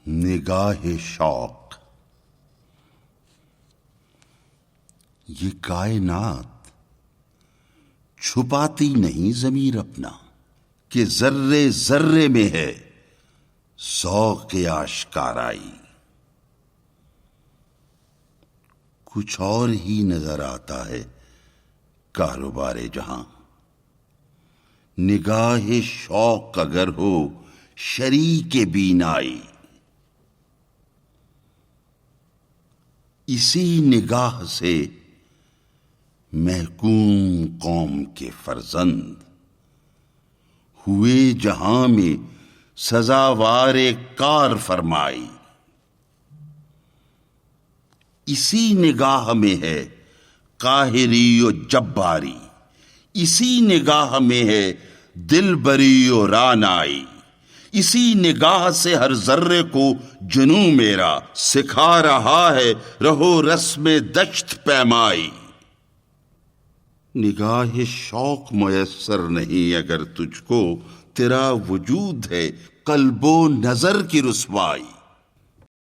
نگاہ شوق. یہ کائنات چھپاتی نہیں ضمیر اپنا کہ ذرے ذرے میں ہے ذوق آشکارائی. کچھ اور ہی نظر آتا ہے کاروبار جہاں. نگاہ شوق اگر ہو شریک بینائی، اسی نگاہ سے محکوم قوم کے فرزند ہوئے جہاں میں سزاوار کار فرمائی. اسی نگاہ میں ہے قاہری و جباری، اسی نگاہ میں ہے دل بری و رانائی. اسی نگاہ سے ہر ذرے کو جنوں میرا سکھا رہا ہے رہو رسم دشت پیمائی. نگاہ شوق میسر نہیں اگر تجھ کو، تیرا وجود ہے قلب و نظر کی رسوائی.